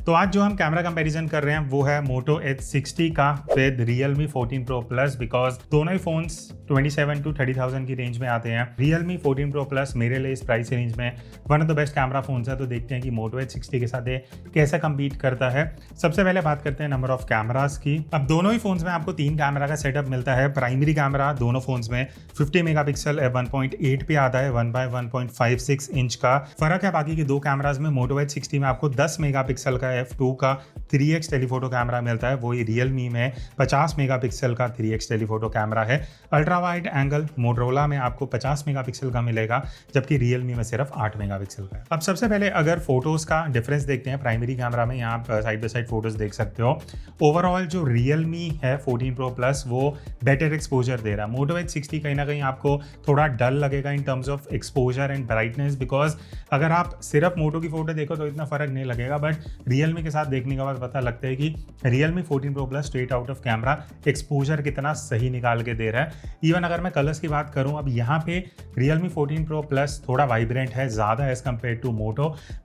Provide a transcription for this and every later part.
तो आज जो हम कैमरा कंपैरिजन कर रहे हैं वो है Moto H60 का with Realme 14 Pro Plus, because दोनों ही फोन्स 27 to 30,000 की रेंज में आते हैं। Realme 14 Pro Plus मेरे लिए इस प्राइस रेंज में one of the best camera phones है। तो देखते हैं कि Moto H60 के साथ ये कैसे कम्पीट करता है। सबसे पहले बात करते हैं नंबर ऑफ कैमरास की। अब दोनों ही फोन्स में आपको 3 कैमरा का सेटअप मिलता है। प्राइमरी कैमरा दोनों फोन्स में 50 मेगापिक्सल f1.8 पे आता है 1/1.56 इंच का। फर्क है बाकी के 2 कैमराज में। Moto H60 में आपको 10 मेगापिक्सल का f2 का 3x टेलीफोटो कैमरा मिलता है, वही Realme में 50 मेगापिक्सल का 3x टेलीफोटो कैमरा है। अल्ट्रा वाइड एंगल Motorola में आपको 50 मेगापिक्सल का मिलेगा, जबकि Realme में सिर्फ 8 मेगापिक्सल का है। अब सबसे पहले अगर फोटोज का डिफरेंस देखते हैं प्राइमरी कैमरा में, यहाँ आप साइड बाय साइड फोटोज देख सकते हो। ओवरऑल जो Realme है 14 Pro Plus वो बेटर एक्सपोजर दे रहा है। Moto H60 कहीं ना कहीं आपको थोड़ा डल लगेगा इन terms of exposure and brightness, because अगर आप सिर्फ मोटो की फोटो देखो तो इतना फर्क नहीं लगेगा, बट Realme के साथ देखने के बाद पता लगता है कि Realme 14 Pro Plus straight out of camera exposure कितना सही निकाल के दे रहा है। इवन अगर मैं कलर्स की बात करूं, अब यहाँ पे Realme 14 Pro Plus थोड़ा वाइब्रेंट है ज़्यादा as compared to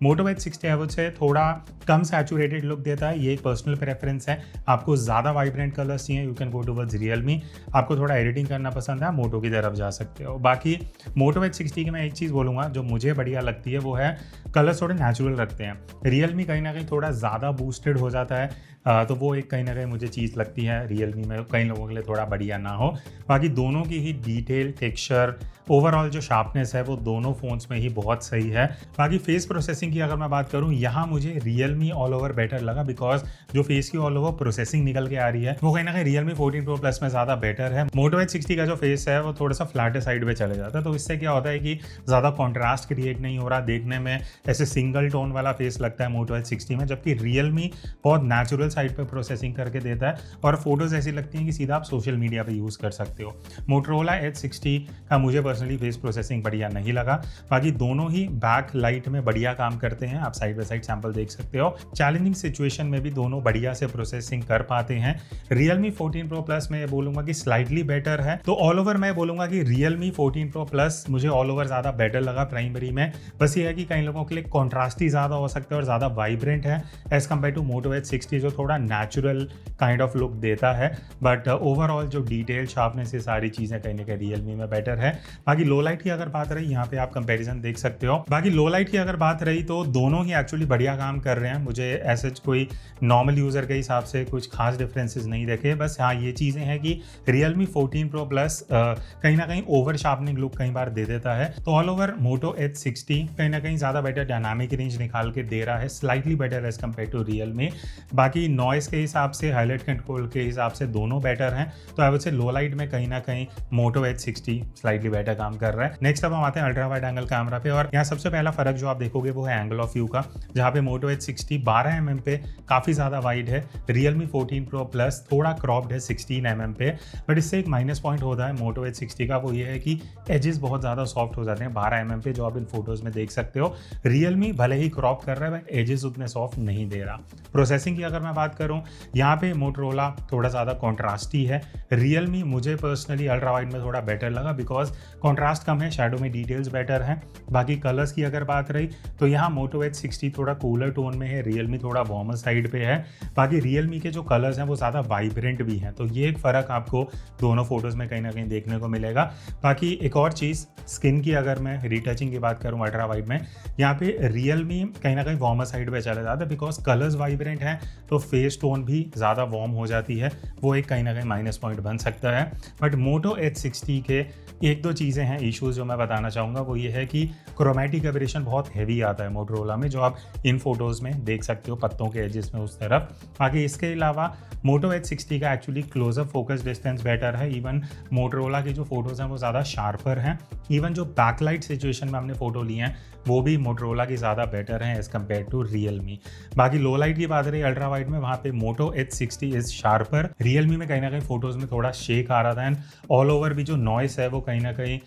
Moto H60 है वो से थोड़ा कम सैचुरेटेड लुक देता है। ये एक पर्सनल प्रेफरेंस है। आपको ज़्यादा वाइब्रेंट कलर्स चाहिए, you can go towards Realme। आपको थोड़ा एडिटिंग करना पसंद है, मोटो की तरफ जा सकते हो। बाकी Moto H60 की मैं एक चीज़ बोलूँगा जो मुझे बढ़िया लगती है, वो है कलर्स थोड़े नेचुरल रखते हैं। Realme कहीं ना कहीं थोड़ा ज़्यादा बूस्टेड हो जाता है, तो वो एक कहीं ना कहीं मुझे चीज़ लगती है Realme में कई लोगों के लिए थोड़ा बढ़िया ना हो। बाकी दोनों की ही डिटेल, टेक्सचर, ओवरऑल जो शार्पनेस है वो दोनों फोन्स में ही बहुत सही है। बाकी फेस प्रोसेसिंग की अगर मैं बात करूं, यहाँ मुझे Realme ऑल ओवर बेटर लगा, बिकॉज जो फेस की ऑल ओवर प्रोसेसिंग निकल के आ रही है वो कहीं ना कहीं Realme 14 Pro Plus में ज़्यादा बेटर है। Moto H60 का जो फेस है वो थोड़ा सा फ्लैट साइड पे चले जाता है, तो इससे क्या होता है कि ज़्यादा कॉन्ट्रास्ट क्रिएट नहीं हो रहा, देखने में ऐसे सिंगल टोन वाला फेस लगता है Moto H60 में, जबकि Realme बहुत नेचुरल साइड पे प्रोसेसिंग करके देता है और फोटोज ऐसी लगती हैं कि सीधा आप सोशल मीडिया पे यूज़ कर सकते हो। Motorola H60 का मुझे पर्सनली फेस प्रोसेसिंग बढ़िया नहीं लगा। बाकी दोनों ही बैक लाइट में बढ़िया काम करते हैं, आप साइड बाय साइड सैंपल देख सकते हो। चैलेंजिंग सिचुएशन में भी दोनों बढ़िया से प्रोसेसिंग कर पाते हैं। Realme 14 Pro Plus में बोलूंगा कि स्लाइटली बेटर है। तो ऑल ओवर मैं बोलूंगा कि Realme 14 Pro Plus मुझे ऑल ओवर ज़्यादा बेटर लगा प्राइमरी में। बस ये है कि कई लोगों के लिए कॉन्ट्रास्टी ज़्यादा हो सकता है और ज़्यादा वाइब्रेंट है as compared to Moto H60 जो थोड़ा नेचुरल काइंड ऑफ लुक देता है। बट ओवरऑल जो डिटेल, शार्पनेस, ये सारी चीज़ें कहीं ना कहीं Realme में बेटर है। बाकी लो लाइट की अगर बात रही, यहाँ पे आप कंपैरिजन देख सकते हो। बाकी लो लाइट की अगर बात रही तो दोनों ही एक्चुअली बढ़िया काम कर रहे हैं। मुझे ऐसे कोई नॉर्मल यूज़र के हिसाब से कुछ खास डिफरेंसेस नहीं देखे। बस हाँ, ये चीज़ें हैं कि Realme 14 Pro Plus कहीं ना कहीं ओवर शार्पनिंग लुक कई बार दे देता है। तो ऑल ओवर Moto H60 कहीं ना कहीं ज़्यादा बेटर डायनामिक रेंज निकाल के दे रहा है, slightly better as compared to Realme। बाकी नॉइस के हिसाब से, हाईलाइट कंट्रोल के हिसाब से दोनों बेटर हैं। तो I would say low light में कहीं ना कहीं Moto H60 स्लाइटली बेटर काम कर रहा है। नेक्स्ट अब हम आते हैं अल्ट्रा वाइड एंगल कैमरा पे, और यहाँ सबसे पहला फर्क जो आप देखोगे वो है एंगल ऑफ व्यू का, जहाँ पे Moto H60 12 mm पे काफ़ी ज़्यादा वाइड है। Realme 14 Pro Plus थोड़ा क्रॉप्ड है 16 mm पे। बट इससे एक माइनस पॉइंट होता है Moto H60 का, वो ये है कि एजेस बहुत ज़्यादा सॉफ्ट हो जाते हैं 12 mm पे, जो आप इन फोटोज़ में देख सकते हो। Realme भले ही क्रॉप कर रहा है बट एजेस उतने सॉफ्ट नहीं दे रहा। प्रोसेसिंग की अगर मैं बात करूँ, यहाँ पे Motorola थोड़ा ज़्यादा कॉन्ट्रास्टी है। Realme मुझे पर्सनली अल्ट्रा वाइड में थोड़ा बेटर लगा, बिकॉज कॉन्ट्रास्ट कम है, शैडो में डिटेल्स बेटर हैं। बाकी कलर्स की अगर बात रही तो यहाँ Moto H60 थोड़ा कूलर टोन में है, Realme थोड़ा वार्मर साइड पे है। बाकी Realme के जो कलर्स हैं वो ज़्यादा वाइब्रेंट भी हैं, तो ये एक फ़र्क आपको दोनों फोटोज़ में कहीं ना कहीं देखने को मिलेगा। बाकी एक और चीज़, स्किन की अगर मैं रीटचिंग की बात करूँ अल्ट्रा वाइड में, यहाँ पे Realme कहीं ना कहीं वार्मर साइड पे चला जाता है, बिकॉज कलर्स वाइब्रेंट हैं तो फेस टोन भी ज़्यादा वार्म हो जाती है, वो एक कहीं ना कहीं माइनस पॉइंट बन सकता है। बट Moto H60 के एक दो चीज़ें हैं इश्यूज जो मैं बताना चाहूँगा, वो ये है कि क्रोमेटिक एबरेशन बहुत हैवी आता है Motorola में, जो आप इन फोटोज़ में देख सकते हो पत्तों के एजेस में उस तरफ। बाकी इसके अलावा Moto H60 का actually closeup focus distance better है। इवन Motorola की जो फोटोज़ हैं वो ज़्यादा शार्पर हैं। इवन जो बैकलाइट सिचुएशन में हमने फ़ोटो लिए हैं वो भी Motorola की ज़्यादा बेटर हैं एज़ कम्पेयर टू Realme। बाकी लो लाइट की बात रही अल्ट्रा वाइड में, वहाँ पे Moto H60 is sharper. Realme में कहीं ना कहीं फोटोज़ में थोड़ा शेक आ रहा था, एंड ऑल ओवर भी जो नॉइस है वो कहीं ना कहीं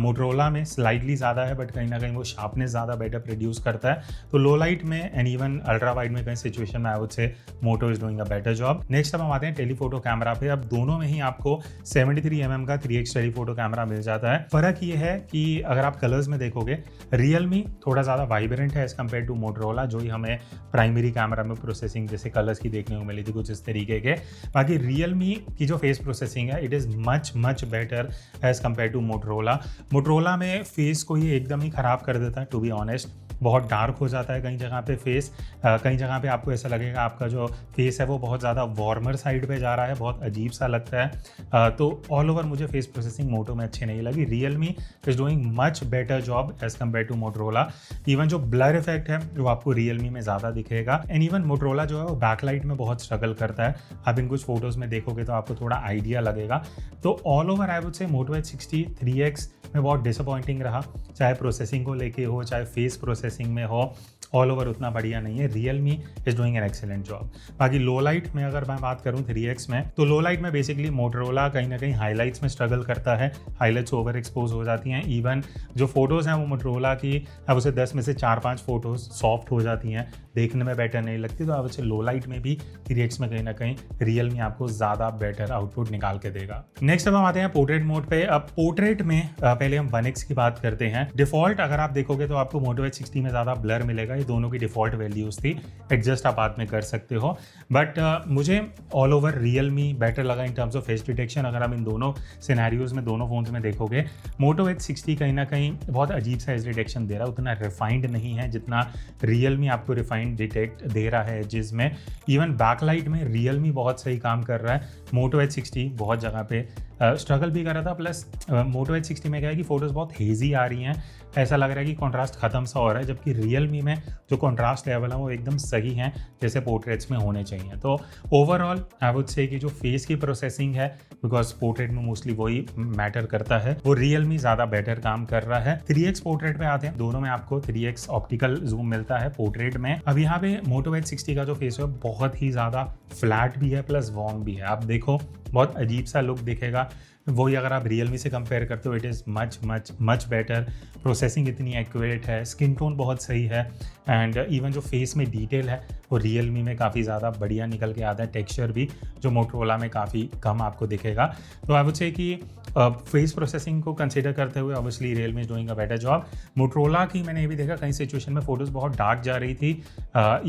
Motorola में स्लाइटली ज़्यादा है, बट कहीं ना कहीं वो शार्पनेस ज़्यादा बेटर प्रोड्यूस करता है। तो लो लाइट में एंड इवन अल्ट्रा वाइड में कहीं सिचुएशन में I would say Moto is doing a better job. Next अब हम आते हैं टेलीफोटो कैमरा पे। अब दोनों में ही आपको 73 mm का 3x टेलीफोटो कैमरा मिल जाता है। फ़र्क ये है कि अगर आप कलर्स में देखोगे, Realme थोड़ा ज़्यादा वाइब्रेंट है एज़ कम्पेयर टू Motorola, जो ही हमें प्राइमरी कैमरा में प्रोसेसिंग जैसे कलर्स की देखने को मिली थी कुछ इस तरीके के। बाकी Realme की जो फेस प्रोसेसिंग है it is much better as compared to Motorola में फेस को ये एकदम ही ख़राब कर देता है टू बी ऑनेस्ट। बहुत डार्क हो जाता है कई जगह पे फेस, कई जगह पे आपको ऐसा लगेगा आपका जो फेस है वो बहुत ज़्यादा वार्मर साइड पे जा रहा है, बहुत अजीब सा लगता है। तो ऑल ओवर मुझे फेस प्रोसेसिंग मोटो में अच्छी नहीं लगी। Realme is doing much better job as compared to Motorola. Even जो ब्लर इफेक्ट है वो आपको Realme में ज़्यादा दिखेगा। एंड इवन मोटरोला जो है वो बैकलाइट में बहुत स्ट्रगल करता है। आप इन कुछ फोटोज़ में देखोगे तो आपको थोड़ा आइडिया लगेगा। तो all over I would say Moto H60 3X में बहुत डिसअपॉइंटिंग रहा, चाहे प्रोसेसिंग को लेके हो चाहे फेस प्रोसेसिंग में हो, ऑल ओवर उतना बढ़िया नहीं है। Realme is doing an excellent job. बाकी लो लाइट में अगर मैं बात करूँ 3X में, तो लो लाइट में बेसिकली मोटरोला कहीं ना कहीं हाईलाइट्स में स्ट्रगल करता है, हाईलाइट्स ओवर एक्सपोज हो जाती हैं। इवन जो फोटोज़ हैं वो मोटरोला की अब उसे 10 में से 4-5 फोटोज़ सॉफ्ट हो जाती हैं, देखने में बेटर नहीं लगती। तो अब उसे लो लाइट में भी 3X में कहीं ना कहीं Realme आपको ज़्यादा बेटर आउटपुट निकाल के देगा। नेक्स्ट अब हम आते हैं पोर्ट्रेट मोड पे। अब पोर्ट्रेट में पहले हम 1X की बात करते हैं। डिफॉल्ट अगर आप देखोगे तो आपको Moto H60 में ज़्यादा ब्लर मिलेगा, ये दोनों की डिफॉल्ट वैल्यूज थी, एडजस्ट आप बाद में कर सकते हो। बट मुझे ऑल ओवर Realme बेटर लगा इन टर्म्स ऑफ फेस डिटेक्शन। अगर आप इन दोनों सिनेरियोज में दोनों फोन्स में देखोगे, Moto H60 कहीं ना कहीं बहुत अजीब सा फेस डिटेक्शन दे रहा है, उतना रिफाइंड नहीं है जितना Realme आपको रिफाइंड डिटेक्ट दे रहा है एजेस में। इवन बैकलाइट में Realme बहुत सही काम कर रहा है, Moto H60 बहुत जगह पे स्ट्रगल भी कर रहा था। प्लस Moto H60 में क्या है कि फोटोज़ बहुत हेजी आ रही हैं, ऐसा लग रहा है कि कॉन्ट्रास्ट खत्म सा हो रहा है, जबकि Realme में जो कॉन्ट्रास्ट लेवल है वो एकदम सही है जैसे पोर्ट्रेट्स में होने चाहिए। तो ओवरऑल आई वुड से कि जो फेस की प्रोसेसिंग है, बिकॉज पोर्ट्रेट में मोस्टली वही मैटर करता है, वो Realme ज़्यादा बेटर काम कर रहा है। 3X पोर्ट्रेट पे आते हैं, दोनों में आपको 3X ऑप्टिकल जूम मिलता है पोर्ट्रेट में। अब यहाँ पे Moto H60 का जो फेस है बहुत ही ज़्यादा फ्लैट भी है प्लस वार्म भी है। आप देखो बहुत अजीब सा लुक दिखेगा, वही अगर आप Realme से कंपेयर करते हो it is much better. Processing इतनी एक्यूरेट है, स्किन टोन बहुत सही है, एंड इवन जो फेस में डिटेल है वो Realme में काफ़ी ज़्यादा बढ़िया निकल के आता है। टेक्सचर भी जो मोटरोला में काफ़ी कम आपको दिखेगा। तो आई वुड से कि फेस प्रोसेसिंग को कंसिडर करते हुए obviously Realme is doing a better job. Motorola की मैंने ये भी देखा कई सिचुएशन में फोटोज़ बहुत डार्क जा रही थी।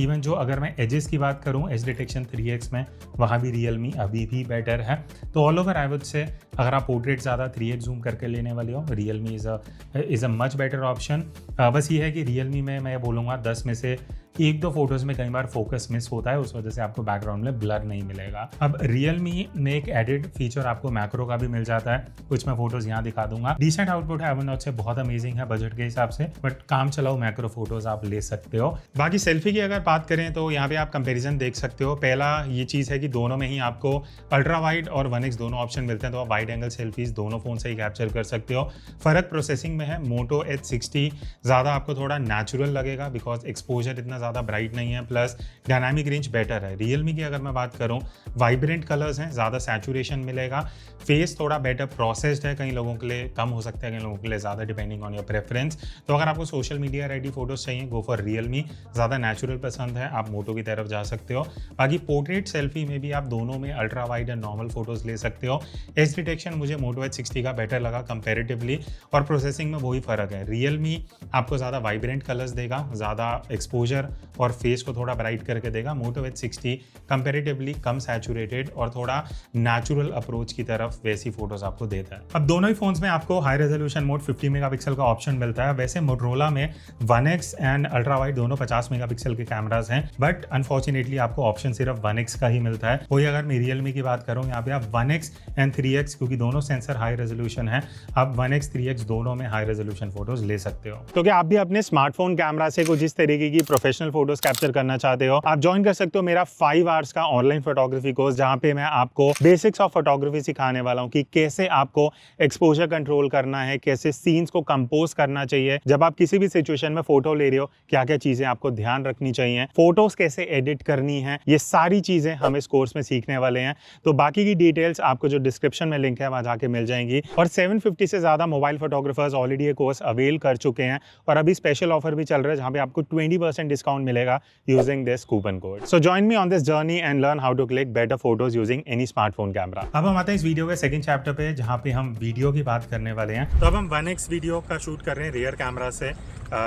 इवन जो अगर मैं एजेस की बात करूँ एज डिटेक्शन 3X में, वहाँ भी Realme अभी भी बेटर है। तो all over I would say अगर आप पोर्ट्रेट ज़्यादा 3X जूम करके लेने वाले हो, Realme is a much better option. बस ये है कि Realme में मैं बोलूँगा 10 में से 1-2 फोटोज़ में कई बार फोकस मिस होता है, उस वजह से आपको बैकग्राउंड में ब्लर नहीं मिलेगा। अब Realme में एक एडिड फीचर आपको मैक्रो का भी मिल जाता है, कुछ मैं फोटोज़ यहाँ दिखा दूंगा। डिसेंट आउटपुट है, आई वुड नॉट से बहुत अमेजिंग है बजट के हिसाब से, बट काम चलाओ मैक्रो फोटोज़ आप ले सकते हो। बाकी सेल्फी की अगर बात करें तो यहाँ पे आप कंपेरिजन देख सकते हो। पहला ये चीज़ है कि दोनों में ही आपको अल्ट्रा वाइड और 1X दोनों ऑप्शन मिलते हैं, तो आप वाइड एंगल सेल्फीज दोनों फोन से ही कैप्चर कर सकते हो। फ़र्क प्रोसेसिंग में है, Moto H60 ज़्यादा आपको थोड़ा नेचुरल लगेगा बिकॉज एक्सपोजर इतना ज़्यादा ब्राइट नहीं है, प्लस डायनामिक रेंज बेटर है। Realme की अगर मैं बात करूँ, वाइब्रेंट कलर्स हैं, ज़्यादा सैचुरेशन मिलेगा, फेस थोड़ा बेटर प्रोसेस्ड है, कई लोगों के लिए कम हो सकता है, कई लोगों के लिए ज़्यादा, डिपेंडिंग ऑन योर प्रेफरेंस। तो अगर आपको सोशल मीडिया रेडी फोटोज़ चाहिए, गो फॉर Realme। ज़्यादा नेचुरल पसंद है, आप Moto की तरफ जा सकते हो। बाकी पोर्ट्रेट सेल्फी में भी आप दोनों में ultra wide and normal photos ले सकते हो। एज डिटेक्शन मुझे Moto H60 का बेटर लगा कंपेरेटिवली, और प्रोसेसिंग में वही फ़र्क है। Realme आपको ज़्यादा वाइब्रेंट कलर्स देगा, ज़्यादा एक्सपोजर और फेस को थोड़ा ब्राइट करके देगा। Moto H60 कंपेरेटिवली कम सैचुरेटेड और थोड़ा नेचुरल अप्रोच की तरफ वैसी फोटोज आपको देता है। अब दोनों ही फोन्स में आपको हाई रेजोल्यूशन मोड 50 मेगापिक्सल का ऑप्शन मिलता है। वैसे मोटरोला में 1X एंड अल्ट्रा वाइड दोनों 50 मेगापिक्सल के कैमरास हैं, बट अनफॉर्चुनेटली आपको ऑप्शन सिर्फ 1X का ही मिलता है। वही अगर मैं Realme की बात करूँ, यहाँ पे आप 1X एंड 3X, क्योंकि दोनों सेंसर हाई रेजोल्यूशन है, आप 1X 3X दोनों में हाई रेजोल्यूशन फोटोज ले सकते हो। तो क्या आप भी अपने स्मार्टफोन कैमरा से कुछ इस तरीके की प्रोफेशनल फोटोज कैप्चर करना चाहते हो, आप ज्वाइन कर सकते हो मेरा 5 आवर्स का ऑनलाइन फोटोग्राफी कोर्स, जहाँ पे मैं आपको बेसिक्स ऑफ फोटोग्राफी सिखाने वाला हूँ कि कैसे आपको एक्सपोजर कंट्रोल करना है, कैसे सीन्स को कंपोज करना चाहिए, जब आप किसी भी सिचुएशन में फोटो ले रहे हो क्या क्या चीजें आपको ध्यान रखनी चाहिए, फोटोज कैसे एडिट करनी है, ये सारी चीजें हम इस कोर्स में सीखने वाले हैं। तो बाकी की डिटेल्स आपको जो डिस्क्रिप्शन में लिंक है वहां जाके मिल जाएंगी। और 750 से ज्यादा मोबाइल फोटोग्राफर्स ऑलरेडी ये कोर्स अवेल कर चुके हैं, और अभी स्पेशल ऑफर भी चल रहा है जहाँ पे आपको 20% डिस्काउंट डिस्काउंट मिलेगा using this coupon code. So join me on this journey and learn how to click better photos using any smartphone camera. अब हम आते हैं इस वीडियो के सेकंड चैप्टर पे, जहाँ पे हम वीडियो की बात करने वाले हैं। तो अब हम 1x वीडियो का शूट कर रहे हैं रियर कैमरा से।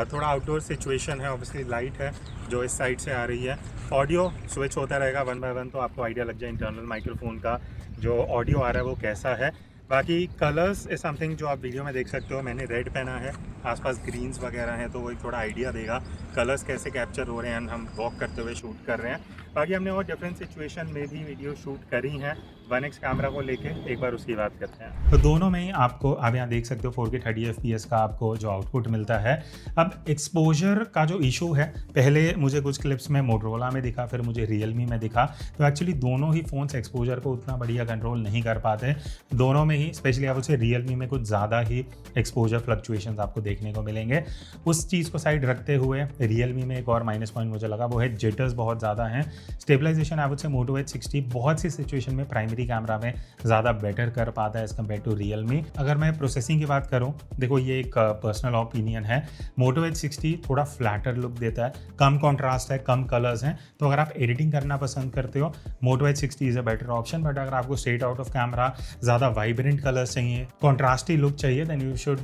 थोड़ा आउटडोर सिचुएशन है, ऑब्वियसली लाइट है जो इस साइड से आ रही है। ऑडियो स्विच होता रहेगा 1 बाय 1, तो आपको आइडिया लग जाए इंटरनल माइक्रोफोन का जो ऑडियो आ रहा है वो कैसा है। बाकी कलर्स इज समथिंग जो आप वीडियो में देख सकते हो। मैंने रेड पहना है, आसपास ग्रीन्स वगैरह हैं, तो वो एक थोड़ा आइडिया देगा कलर्स कैसे कैप्चर हो रहे हैं। हम वॉक करते हुए शूट कर रहे हैं। बाकी हमने और डिफरेंट सिचुएशन में भी वीडियो शूट करी हैं 1x कैमरा को लेके, एक बार उसकी बात करते हैं। तो दोनों में ही आपको आप यहाँ देख सकते हो 4K 30 FPS का आपको जो आउटपुट मिलता है। अब एक्सपोजर का जो इशू है, पहले मुझे कुछ क्लिप्स में मोटरोला में दिखा, फिर मुझे रियलमी में दिखा। तो एक्चुअली दोनों ही फ़ोन्स एक्सपोजर को उतना बढ़िया कंट्रोल नहीं कर पाते। दोनों में ही स्पेशली आप उसे रियलमी में कुछ ज़्यादा ही एक्सपोजर फ्लक्चुएशंस आपको देखने को मिलेंगे। उस चीज़ को साइड रखते हुए रियलमी में एक और माइनस पॉइंट मुझे लगा, वो है जिटर्स बहुत ज़्यादा हैं। Stabilization I would say Moto H 60 बहुत सी सिचुएशन में प्राइमरी कैमरा में ज़्यादा बेटर कर पाता है एज़ कम्पेयर टू रियलमी। अगर मैं प्रोसेसिंग की बात करूँ, देखो ये एक पर्सनल ओपिनियन है, मोटो एच 60 थोड़ा फ्लैटर लुक देता है, कम कॉन्ट्रास्ट है, कम कलर्स हैं। तो अगर आप एडिटिंग करना पसंद करते हो, Moto H 60 is a better option. But अगर आपको स्ट्रेट आउट ऑफ कैमरा ज़्यादा वाइब्रेंट कलर्स चाहिए, कॉन्ट्रास्टी लुक चाहिए, then you should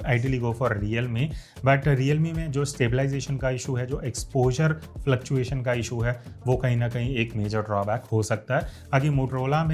ideally go for Realme. But Realme में जो स्टेबलाइजेशन का इशू है, जो एक्सपोजर फ्लक्चुएशन का इशू है, वो कहीं ना कहीं एक मेजर ड्रॉबैक हो सकता है। बाकी मोटरोला में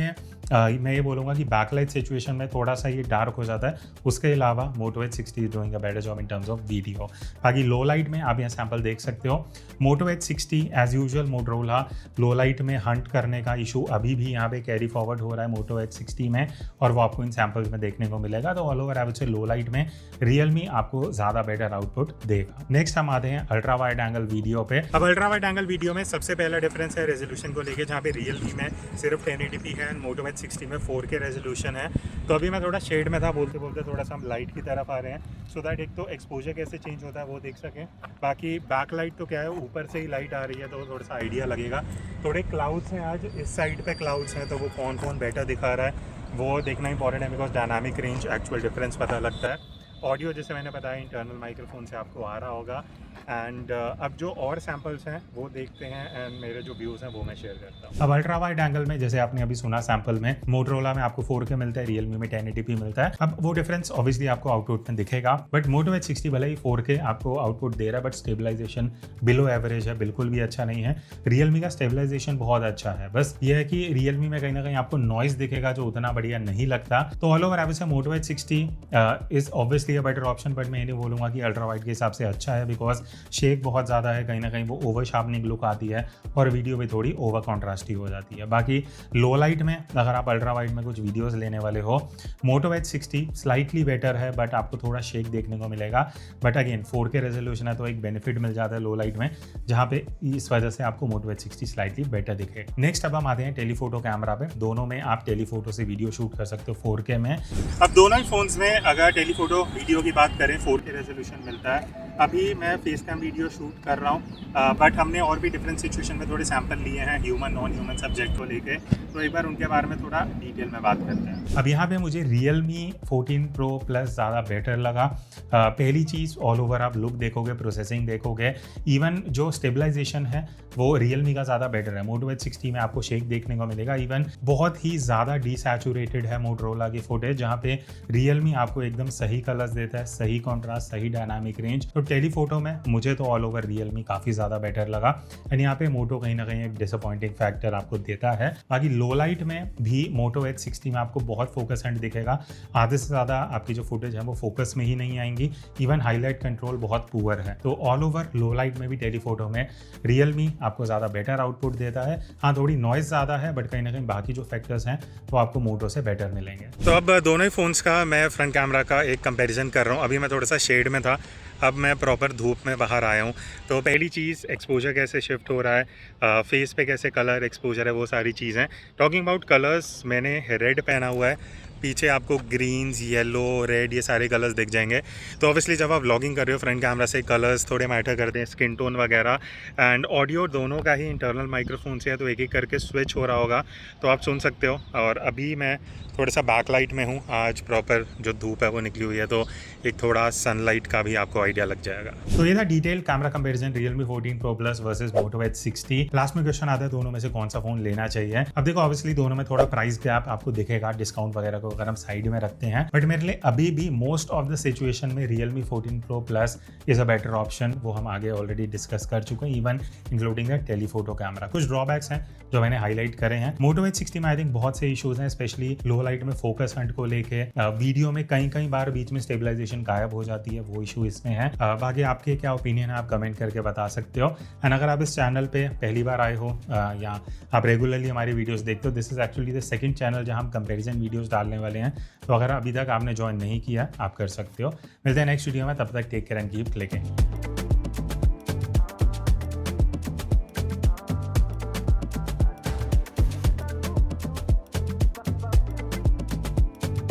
मैं ये बोलूँगा कि बैकलाइट सिचुएशन में थोड़ा सा ये डार्क हो जाता है। उसके अलावा Moto H 60 is doing a better job in terms of video. बाकी लो लाइट में आप यहाँ सैंपल देख सकते हो। Moto H 60 as usual Motorola low light में हंट करने का इशू अभी भी यहाँ पे कैरी फॉरवर्ड हो रहा है मोटो एच 60 में, और वो आपको इन सैंपल्स में देखने को मिलेगा। तो ऑल ओवर एवरेज से लो लाइट में रियलमी आपको ज़्यादा बेटर आउटपुट देगा। नेक्स्ट हम आते हैं अल्ट्रा वाइड एंगल वीडियो पे। अब अल्ट्रा वाइड एंगल वीडियो में सबसे पहला डिफरेंस है रेजोल्यूशन को लेके, जहाँ पे रियलमी में सिर्फ 1080p है, मोटो एच 60 में 4K रेजोल्यूशन है। तो अभी मैं थोड़ा शेड में था, बोलते बोलते थोड़ा सा हम लाइट की तरफ आ रहे हैं, सो दैट एक तो एक्सपोजर कैसे चेंज होता है वो देख सकें। बाकी बैक लाइट तो क्या है, ऊपर से ही लाइट आ रही है, तो थोड़ा सा आइडिया लगेगा। थोड़े क्लाउड्स हैं आज, इस साइड पे क्लाउड्स हैं, तो वो कौन बेटर दिखा रहा है वो देखना इंपॉर्टेंट है, because dynamic range actual difference पता लगता है। ऑडियो जैसे मैंने बताया इंटरनल माइक्रोफोन से आपको आ रहा होगा। एंड अब जो और सैम्पल्स हैं वो देखते हैं, एंड मेरे जो व्यूज़ हैं वो मैं शेयर करता हूँ। अब अल्ट्रा वाइड एंगल में जैसे आपने अभी सुना सैम्पल में, मोटरोला में आपको 4K मिलता है, रियलमी में 1080p मिलता है। अब वो डिफरेंस ऑब्वियसली आपको आउटपुट में दिखेगा। बट मोटो एच 60 भले ही 4K आपको आउटपुट दे रहा है, बट स्टेबलाइजेशन बिलो एवरेज है, बिल्कुल भी अच्छा नहीं है। रियलमी का स्टेबलाइजेशन बहुत अच्छा है, बस ये है कि रियलमी में कहीं ना कहीं आपको नॉइस दिखेगा जो उतना बढ़िया नहीं लगता। तो ऑल ओवर एवरेज से Moto H 60 is obviously a better option, but मैं ये नहीं बोलूँगा कि अल्ट्रा वाइड के हिसाब से अच्छा है, बिकॉज शेक बहुत ज़्यादा है, कहीं ना कहीं वो ओवर शार्पनिंग लुक आती है और वीडियो भी थोड़ी ओवर कॉन्ट्रास्टी हो जाती है। बाकी लो लाइट में अगर आप अल्ट्रा वाइड में कुछ वीडियोस लेने वाले हो, मोटो एच 60 स्लाइटली बेटर है, बट आपको थोड़ा शेक देखने को मिलेगा। बट अगेन 4K रेजोल्यूशन है, तो एक बेनिफिट मिल जाता है लो लाइट में, जहाँ पे इस वजह से आपको मोटो एच 60 स्लाइटली बेटर दिखे। नेक्स्ट अब हम आते हैं टेलीफोटो कैमरा पे। दोनों में आप टेलीफोटो से वीडियो शूट कर सकते हो 4K में। अब दोनों ही फोन्स में अगर टेलीफोटो वीडियो की बात करें 4K रेजोल्यूशन मिलता है। अभी मैं फेस कैम वीडियो शूट कर रहा हूँ, बट हमने और भी डिफरेंट सिचुएशन में थोड़े सैंपल लिए हैं ह्यूमन नॉन ह्यूमन सब्जेक्ट को लेके, तो एक बार उनके बारे में थोड़ा डिटेल में बात करते हैं। अब यहाँ पे मुझे Realme 14 Pro Plus ज़्यादा बेटर लगा। पहली चीज़, ऑल ओवर आप लुक देखोगे, प्रोसेसिंग देखोगे, इवन जो स्टेबलाइजेशन है वो Realme का ज़्यादा बेटर है। मोटो एच 60 में आपको शेक देखने को मिलेगा, इवन बहुत ही ज़्यादा डिसैचुरेटेड है मोटरोला की फुटेज, जहाँ पे Realme आपको एकदम सही कलर्स देता है, सही कॉन्ट्रास्ट, सही डायनामिक रेंज। तो टेलीफोटो में मुझे तो ऑल ओवर Realme काफ़ी ज़्यादा बेटर लगा, एंड यहाँ पे मोटो कहीं ना कहीं एक डिसअपॉइंटिंग फैक्टर आपको देता है। बाकी लो लाइट में भी मोटो एच 60 में आपको बहुत फोकस हैंड दिखेगा, आधे से ज़्यादा आपकी जो फुटेज है वो फोकस में ही नहीं आएंगी, इवन हाईलाइट कंट्रोल बहुत पुअर है। तो ऑल ओवर लो लाइट में भी टेलीफोटो में Realme आपको ज़्यादा बेटर आउटपुट देता है। हाँ, थोड़ी नॉइज़ ज़्यादा है, बट कहीं ना कहीं बाकी जो फैक्टर्स हैं वो आपको मोटो से बेटर मिलेंगे। तो अब दोनों ही फ़ोन्स का मैं फ्रंट कैमरा का एक कंपेरिजन कर रहा हूँ। अभी मैं थोड़ा सा शेड में था, अब मैं प्रॉपर धूप में बाहर आया हूँ। तो पहली चीज़, एक्सपोजर कैसे शिफ्ट हो रहा है, फेस पे कैसे कलर एक्सपोजर है, वो सारी चीज़ें। टॉकिंग अबाउट कलर्स, मैंने रेड पहना हुआ है, पीछे आपको ग्रीन्स, येलो, रेड ये सारे कलर्स दिख जाएंगे। तो ऑब्वियसली जब आप व्लॉगिंग कर रहे हो फ्रंट कैमरा से कलर्स थोड़े मैटर करते हैं, स्किन टोन वगैरह एंड ऑडियो दोनों का ही इंटरनल माइक्रोफोन से है, तो एक एक करके स्विच हो रहा होगा तो आप सुन सकते हो। और अभी मैं थोड़ा सा बैकलाइट में हूँ, आज प्रॉपर जो धूप है वो निकली हुई है, तो एक थोड़ा सनलाइट का भी आपको आइडिया लग जाएगा। तो ये था detail camera comparison Realme 14 Pro Plus versus Moto H60। Last में क्वेश्चन आता है दोनों में से कौन सा फोन लेना चाहिए। अब देखो ऑब्वियसली दोनों में थोड़ा प्राइस गैप आपको दिखेगा, डिस्काउंट वगैरह को अगर हम साइड में रखते हैं, बट मेरे लिए अभी भी मोस्ट ऑफ द सिचुएशन में Realme 14 Pro Plus is a better option. वो हम आगे ऑलरेडी डिस्कस कर चुके हैं, even including the telephoto camera. कुछ ड्रॉबैक्स हैं जो मैंने हाईलाइट करे हैं। Moto H60 में आई थिंक बहुत से इश्यूज हैं, स्पेशली लो लाइट में फोकस हंट को लेके, वीडियो में कई बार बीच में स्टेबलाइजेशन गायब हो जाती है, वो इशू इसमें है। बाकी आपके क्या ओपिनियन है आप कमेंट करके बता सकते हो। एंड अगर आप इस चैनल पे पहली बार आए हो या आप रेगुलरली हमारी वीडियोस देखते हो, this is actually the second channel जहां हम कंपैरिजन वीडियोस डालने वाले हैं। तो अगर अभी तक आपने ज्वाइन नहीं किया आप कर सकते हो। मिलते हैं नेक्स्ट वीडियो में, तब तक take care and keep clicking.